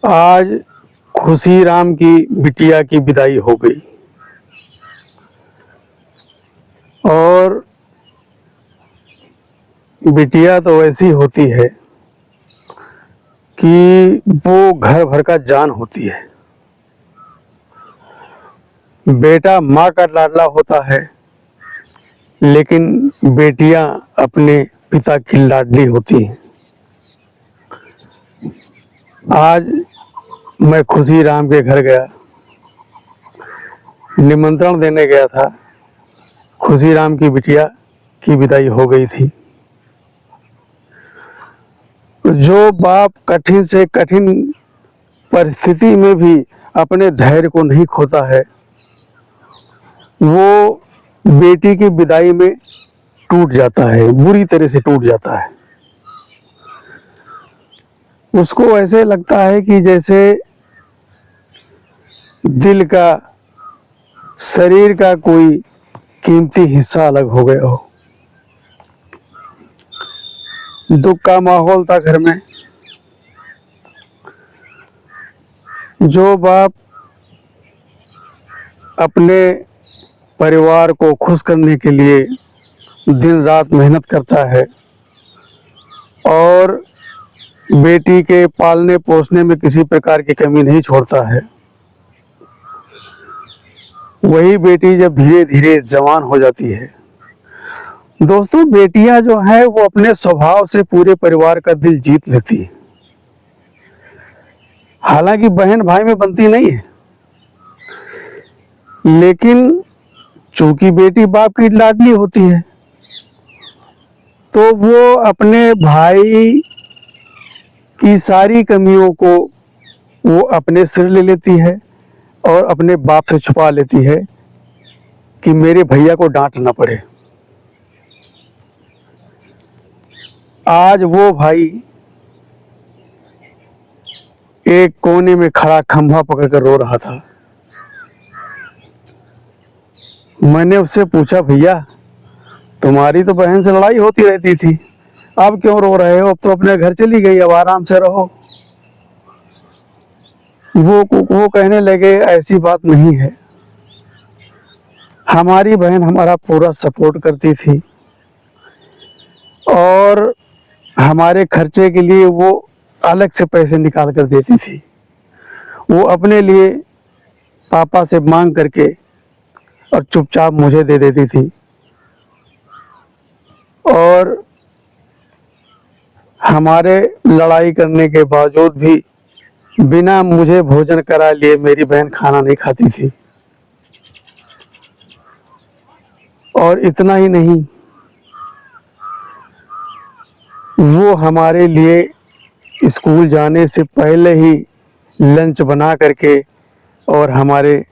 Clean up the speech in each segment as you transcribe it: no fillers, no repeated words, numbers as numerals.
आज खुशी राम की बिटिया की विदाई हो गई और बिटिया तो ऐसी होती है कि वो घर भर का जान होती है। बेटा माँ का लाडला होता है, लेकिन बेटियां अपने पिता की लाडली होती हैं। आज मैं खुशी राम के घर गया, निमंत्रण देने गया था। खुशी राम की बिटिया की विदाई हो गई थी। जो बाप कठिन से कठिन परिस्थिति में भी अपने धैर्य को नहीं खोता है, वो बेटी की विदाई में टूट जाता है, बुरी तरह से टूट जाता है। उसको ऐसे लगता है कि जैसे दिल का, शरीर का कोई कीमती हिस्सा अलग हो गया हो। दुख का माहौल था घर में। जो बाप अपने परिवार को खुश करने के लिए दिन रात मेहनत करता है और बेटी के पालने पोसने में किसी प्रकार की कमी नहीं छोड़ता है, वही बेटी जब धीरे धीरे जवान हो जाती है। दोस्तों, बेटियां जो हैं वो अपने स्वभाव से पूरे परिवार का दिल जीत लेती है। हालांकि बहन भाई में बनती नहीं है, लेकिन चूंकि बेटी बाप की लाडली होती है, तो वो अपने भाई की सारी कमियों को वो अपने सिर ले लेती है और अपने बाप से छुपा लेती है कि मेरे भैया को डांट ना पड़े। आज वो भाई एक कोने में खड़ा खंभा पकड़कर रो रहा था। मैंने उससे पूछा, भैया तुम्हारी तो बहन से लड़ाई होती रहती थी, अब क्यों रो रहे हो? अब तो अपने घर चली गई, अब आराम से रहो। वो कहने लगे, ऐसी बात नहीं है, हमारी बहन हमारा पूरा सपोर्ट करती थी और हमारे खर्चे के लिए वो अलग से पैसे निकाल कर देती थी। वो अपने लिए पापा से मांग करके और चुपचाप मुझे दे देती थी, और हमारे लड़ाई करने के बावजूद भी बिना मुझे भोजन करा लिए मेरी बहन खाना नहीं खाती थी। और इतना ही नहीं, वो हमारे लिए स्कूल जाने से पहले ही लंच बना करके और हमारे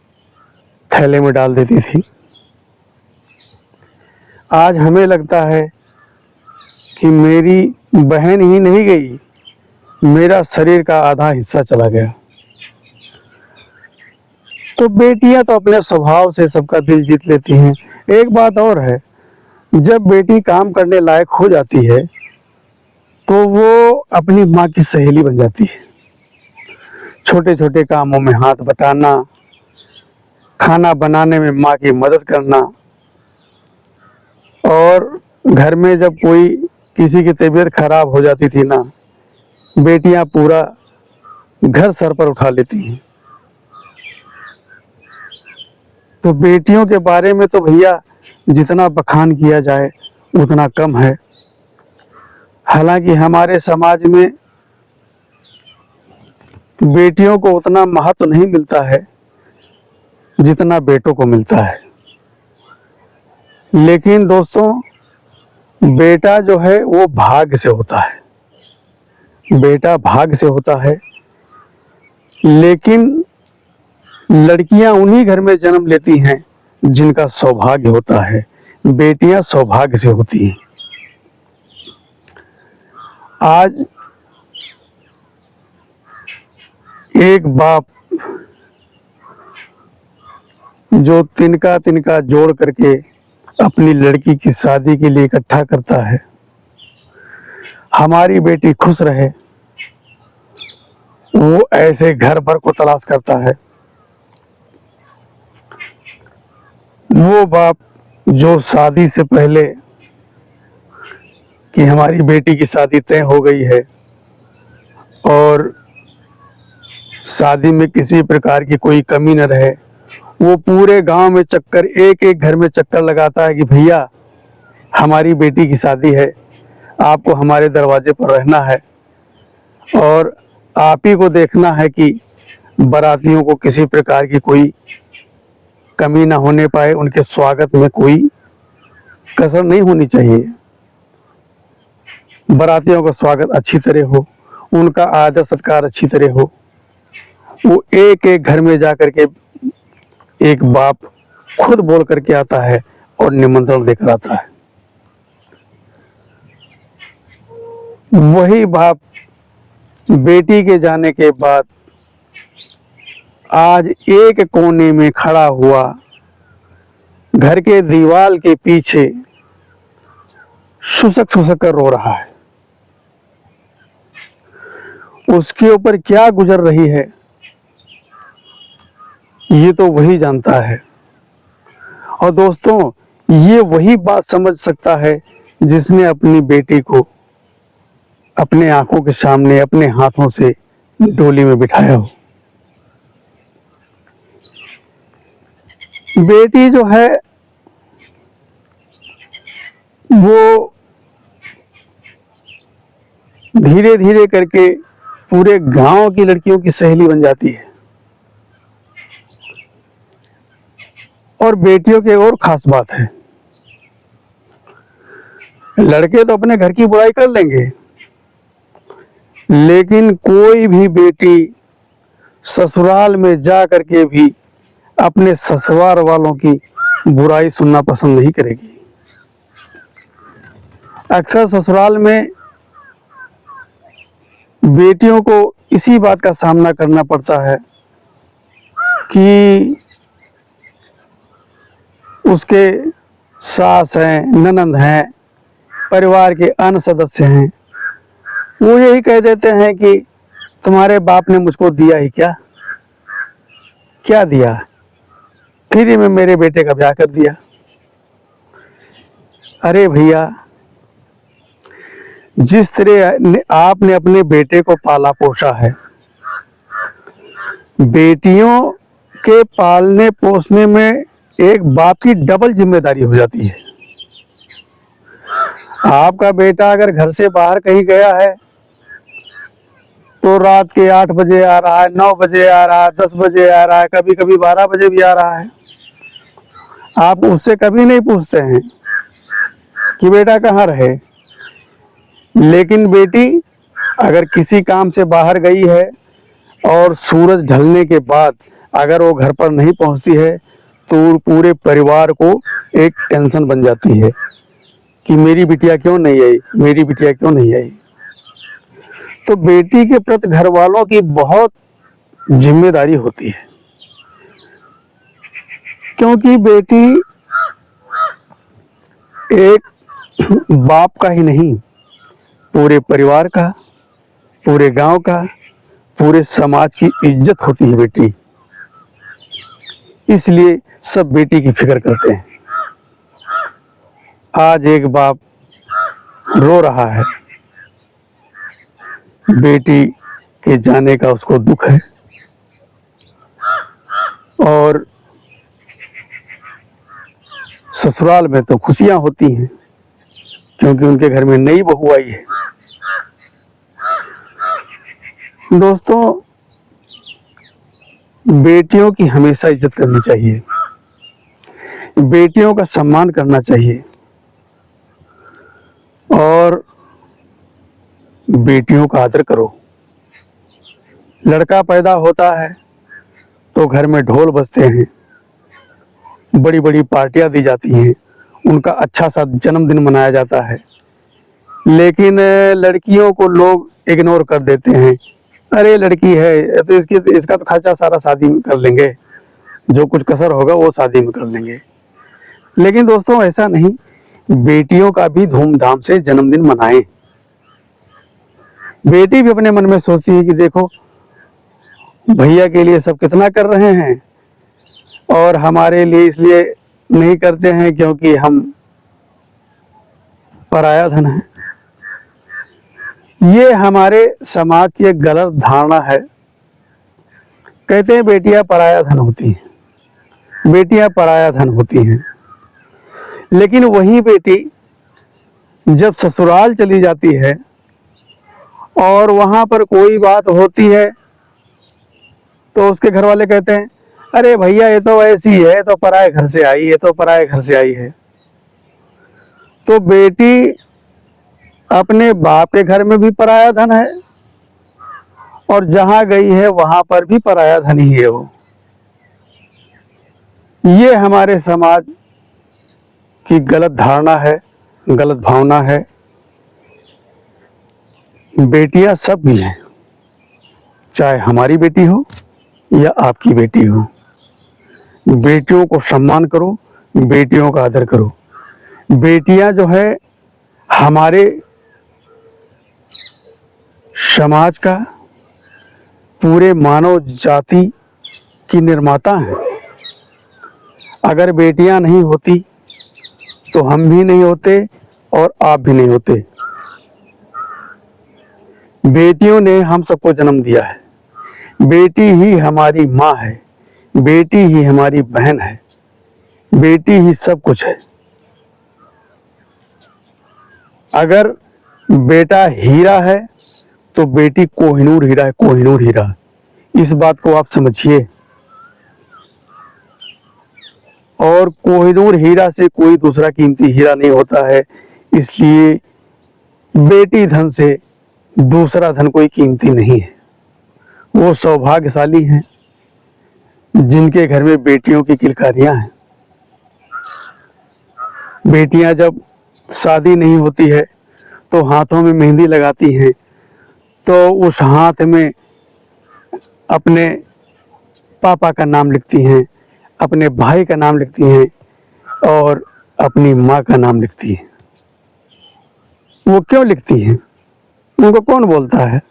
थैले में डाल देती थी। आज हमें लगता है कि मेरी बहन ही नहीं गई, मेरा शरीर का आधा हिस्सा चला गया। तो बेटियां तो अपने स्वभाव से सबका दिल जीत लेती हैं। एक बात और है, जब बेटी काम करने लायक हो जाती है तो वो अपनी माँ की सहेली बन जाती है। छोटे छोटे कामों में हाथ बटाना, खाना बनाने में माँ की मदद करना, और घर में जब कोई किसी की तबीयत खराब हो जाती थी ना, बेटियां पूरा घर सर पर उठा लेती हैं। तो बेटियों के बारे में तो भैया जितना बखान किया जाए उतना कम है। हालांकि हमारे समाज में बेटियों को उतना महत्व नहीं मिलता है जितना बेटों को मिलता है। लेकिन दोस्तों, बेटा जो है वो भाग्य से होता है, बेटा भाग्य से होता है। लेकिन लड़कियां उन्हीं घर में जन्म लेती हैं जिनका सौभाग्य होता है। बेटियां सौभाग्य से होती हैं। आज एक बाप जो तिनका तिनका जोड़ करके अपनी लड़की की शादी के लिए इकट्ठा करता है, हमारी बेटी खुश रहे, वो ऐसे घर भर को तलाश करता है। वो बाप जो शादी से पहले कि हमारी बेटी की शादी तय हो गई है और शादी में किसी प्रकार की कोई कमी न रहे, वो पूरे गांव में चक्कर, एक एक घर में चक्कर लगाता है कि भैया हमारी बेटी की शादी है, आपको हमारे दरवाजे पर रहना है और आप ही को देखना है कि बारातियों को किसी प्रकार की कोई कमी ना होने पाए, उनके स्वागत में कोई कसर नहीं होनी चाहिए, बारातियों का स्वागत अच्छी तरह हो, उनका आदर सत्कार अच्छी तरह हो। वो एक एक घर में जा करके एक बाप खुद बोल करके आता है और निमंत्रण देकर आता है। वही बाप बेटी के जाने के बाद आज एक कोने में खड़ा हुआ घर के दीवार के पीछे सुसक सुसक कर रो रहा है। उसके ऊपर क्या गुजर रही है ये तो वही जानता है। और दोस्तों, ये वही बात समझ सकता है जिसने अपनी बेटी को अपने आंखों के सामने अपने हाथों से डोली में बिठाया हो। बेटी जो है वो धीरे धीरे करके पूरे गांव की लड़कियों की सहेली बन जाती है। और बेटियों की और खास बात है, लड़के तो अपने घर की बुराई कर लेंगे, लेकिन कोई भी बेटी ससुराल में जा करके भी अपने ससुराल वालों की बुराई सुनना पसंद नहीं करेगी। अक्सर ससुराल में बेटियों को इसी बात का सामना करना पड़ता है कि उसके सास हैं, ननंद हैं, परिवार के अन्य सदस्य हैं, वो यही कह देते हैं कि तुम्हारे बाप ने मुझको दिया ही क्या, क्या दिया, फ्री में मेरे बेटे का ब्याह कर दिया। अरे भैया, जिस तरह आपने अपने बेटे को पाला पोसा है, बेटियों के पालने पोसने में एक बाप की डबल जिम्मेदारी हो जाती है। आपका बेटा अगर घर से बाहर कहीं गया है तो रात के 8 बजे आ रहा है, 9 बजे आ रहा है, 10 बजे आ रहा है, कभी कभी 12 बजे भी आ रहा है। आप उससे कभी नहीं पूछते हैं कि बेटा कहाँ रहे। लेकिन बेटी अगर किसी काम से बाहर गई है और सूरज ढलने के बाद अगर वो घर पर नहीं पहुंचती है तो पूरे परिवार को एक टेंशन बन जाती है कि मेरी बिटिया क्यों नहीं आई, मेरी बिटिया क्यों नहीं आई। तो बेटी के प्रति घर वालों की बहुत जिम्मेदारी होती है, क्योंकि बेटी एक बाप का ही नहीं, पूरे परिवार का, पूरे गांव का, पूरे समाज की इज्जत होती है बेटी। इसलिए सब बेटी की फिक्र करते हैं। आज एक बाप रो रहा है, बेटी के जाने का उसको दुख है, और ससुराल में तो खुशियां होती हैं क्योंकि उनके घर में नई बहू आई है। दोस्तों, बेटियों की हमेशा इज्जत करनी चाहिए, बेटियों का सम्मान करना चाहिए और बेटियों का आदर करो। लड़का पैदा होता है तो घर में ढोल बजते हैं, बड़ी बड़ी पार्टियां दी जाती हैं, उनका अच्छा सा जन्मदिन मनाया जाता है। लेकिन लड़कियों को लोग इग्नोर कर देते हैं। अरे लड़की है तो इसका तो खर्चा सारा शादी में कर लेंगे, जो कुछ कसर होगा वो शादी में कर लेंगे। लेकिन दोस्तों ऐसा नहीं, बेटियों का भी धूमधाम से जन्मदिन मनाएं। बेटी भी अपने मन में सोचती है कि देखो भैया के लिए सब कितना कर रहे हैं, और हमारे लिए इसलिए नहीं करते हैं क्योंकि हम पराया धन है। ये हमारे समाज की एक गलत धारणा है। कहते हैं बेटियां पराया धन होती हैं, बेटियां पराया धन होती हैं, लेकिन वही बेटी जब ससुराल चली जाती है और वहां पर कोई बात होती है तो उसके घर वाले कहते हैं, अरे भैया ये तो ऐसी है, ये तो पराये घर से आई है, तो पराये घर से आई है। तो बेटी अपने बाप के घर में भी पराया धन है और जहां गई है वहां पर भी पराया धन ही है वो। ये हमारे समाज की गलत धारणा है, गलत भावना है। बेटियां सब भी हैं, चाहे हमारी बेटी हो या आपकी बेटी हो। बेटियों को सम्मान करो, बेटियों का आदर करो। बेटियां जो है हमारे समाज का, पूरे मानव जाति की निर्माता हैं। अगर बेटियां नहीं होती तो हम भी नहीं होते और आप भी नहीं होते। बेटियों ने हम सबको जन्म दिया है। बेटी ही हमारी माँ है, बेटी ही हमारी बहन है, बेटी ही सब कुछ है। अगर बेटा हीरा है तो बेटी कोहिनूर हीरा है, कोहिनूर हीरा। इस बात को आप समझिए। और कोहिनूर हीरा से कोई दूसरा कीमती हीरा नहीं होता है। इसलिए बेटी धन से दूसरा धन कोई कीमती नहीं है। वो सौभाग्यशाली हैं जिनके घर में बेटियों की किलकारियां हैं। बेटियां जब शादी नहीं होती है तो हाथों में मेहंदी लगाती हैं, तो उस हाथ में अपने पापा का नाम लिखती हैं, अपने भाई का नाम लिखती हैं और अपनी माँ का नाम लिखती हैं। वो क्यों लिखती हैं? उनको कौन बोलता है?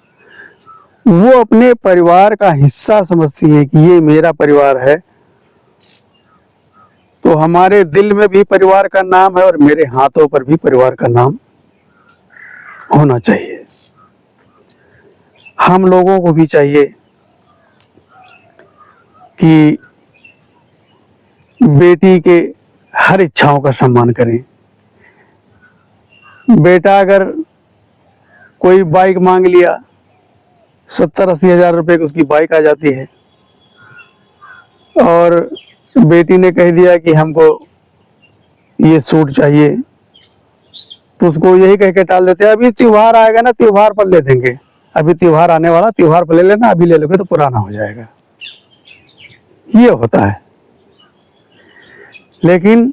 वो अपने परिवार का हिस्सा समझती है कि ये मेरा परिवार है। तो हमारे दिल में भी परिवार का नाम है और मेरे हाथों पर भी परिवार का नाम होना चाहिए। हम लोगों को भी चाहिए कि बेटी के हर इच्छाओं का सम्मान करें। बेटा अगर कोई बाइक मांग लिया, 70-80 हजार रुपए की उसकी बाइक आ जाती है, और बेटी ने कह दिया कि हमको ये सूट चाहिए, तो उसको यही कह के टाल देते हैं, अभी त्योहार आएगा ना, त्योहार पर ले देंगे, अभी त्योहार आने वाला, त्योहार पर ले लेना, अभी ले लोगे तो पुराना हो जाएगा। ये होता है। लेकिन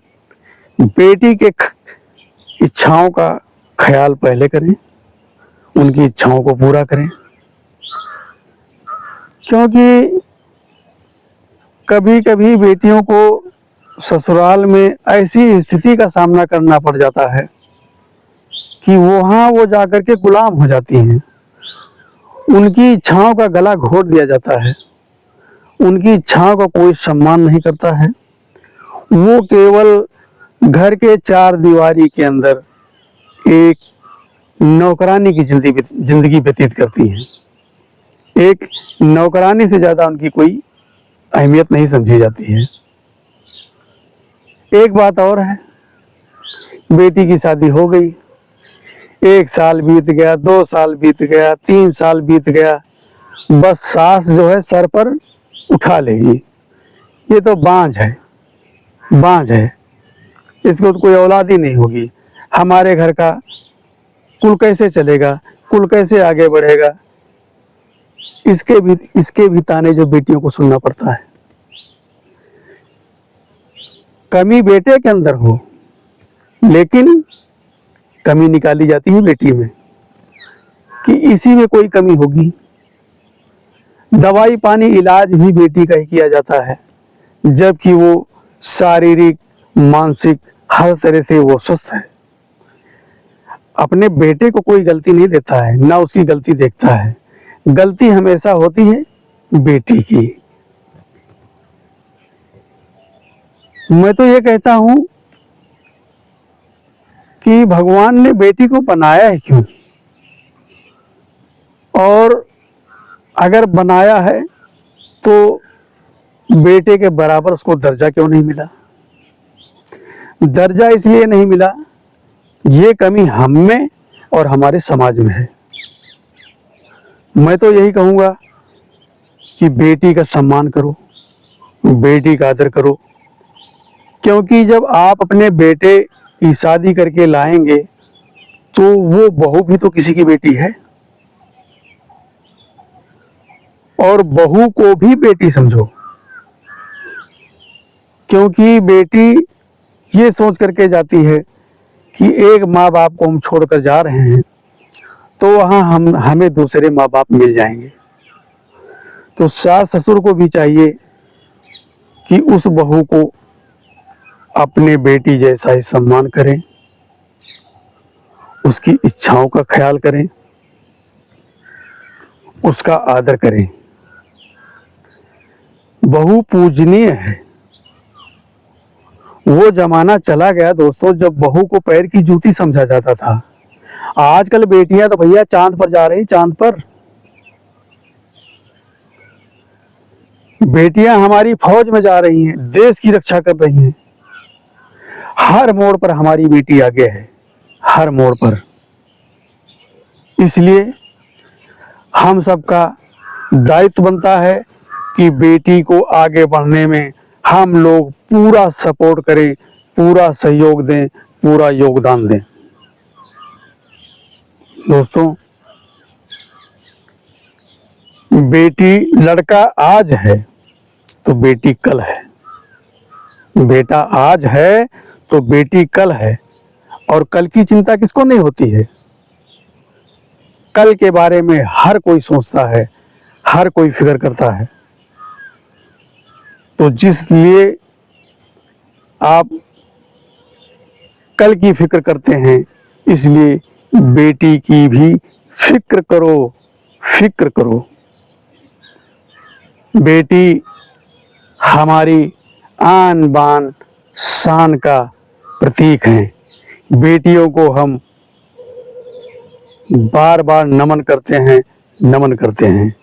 बेटी के इच्छाओं का ख्याल पहले करें, उनकी इच्छाओं को पूरा करें। क्योंकि कभी कभी बेटियों को ससुराल में ऐसी स्थिति का सामना करना पड़ जाता है कि वहां वो जाकर के गुलाम हो जाती हैं। उनकी इच्छाओं का गला घोट दिया जाता है, उनकी इच्छाओं का कोई सम्मान नहीं करता है। वो केवल घर के 4 दीवारी के अंदर एक नौकरानी की जिंदगी व्यतीत करती हैं। एक नौकरानी से ज्यादा उनकी कोई अहमियत नहीं समझी जाती है। एक बात और है, बेटी की शादी हो गई, 1 साल बीत गया, 2 साल बीत गया, 3 साल बीत गया, बस सास जो है सर पर उठा लेगी, ये तो बांझ है, बांझ है, इसको तो कोई औलाद ही नहीं होगी, हमारे घर का कुल कैसे चलेगा, कुल कैसे आगे बढ़ेगा। इसके भी ताने जो बेटियों को सुनना पड़ता है। कमी बेटे के अंदर हो, लेकिन कमी निकाली जाती है बेटी में कि इसी में कोई कमी होगी। दवाई पानी इलाज भी बेटी का ही किया जाता है, जबकि वो शारीरिक मानसिक हर तरह से वो स्वस्थ है। अपने बेटे को कोई गलती नहीं देता है, ना उसकी गलती देखता है। गलती हमेशा होती है बेटी की। मैं तो ये कहता हूं कि भगवान ने बेटी को बनाया है क्यों, और अगर बनाया है तो बेटे के बराबर उसको दर्जा क्यों नहीं मिला। दर्जा इसलिए नहीं मिला, ये कमी हम में और हमारे समाज में है। मैं तो यही कहूँगा कि बेटी का सम्मान करो, बेटी का आदर करो, क्योंकि जब आप अपने बेटे की शादी करके लाएंगे तो वो बहू भी तो किसी की बेटी है, और बहू को भी बेटी समझो, क्योंकि बेटी ये सोच करके जाती है कि एक माँ बाप को हम छोड़कर जा रहे हैं तो वहाँ हमें दूसरे माँ बाप मिल जाएंगे। तो सास ससुर को भी चाहिए कि उस बहू को अपने बेटी जैसा ही सम्मान करें, उसकी इच्छाओं का ख्याल करें, उसका आदर करें। बहू पूजनीय है। वो जमाना चला गया दोस्तों जब बहू को पैर की जूती समझा जाता था। आजकल बेटियां तो भैया चांद पर जा रही, चांद पर। बेटियां हमारी फौज में जा रही हैं, देश की रक्षा कर रही हैं। हर मोड़ पर हमारी बेटी आगे है, हर मोड़ पर। इसलिए हम सबका दायित्व बनता है कि बेटी को आगे बढ़ने में हम लोग पूरा सपोर्ट करें, पूरा सहयोग दें, पूरा योगदान दें। दोस्तों, बेटी, लड़का आज है तो बेटी कल है, बेटा आज है तो बेटी कल है, और कल की चिंता किसको नहीं होती है। कल के बारे में हर कोई सोचता है, हर कोई फिक्र करता है। तो जिसलिए आप कल की फिक्र करते हैं, इसलिए बेटी की भी फिक्र करो, फिक्र करो। बेटी हमारी आन बान शान का प्रतीक है। बेटियों को हम बार बार नमन करते हैं, नमन करते हैं।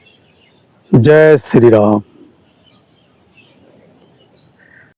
जय श्री राम।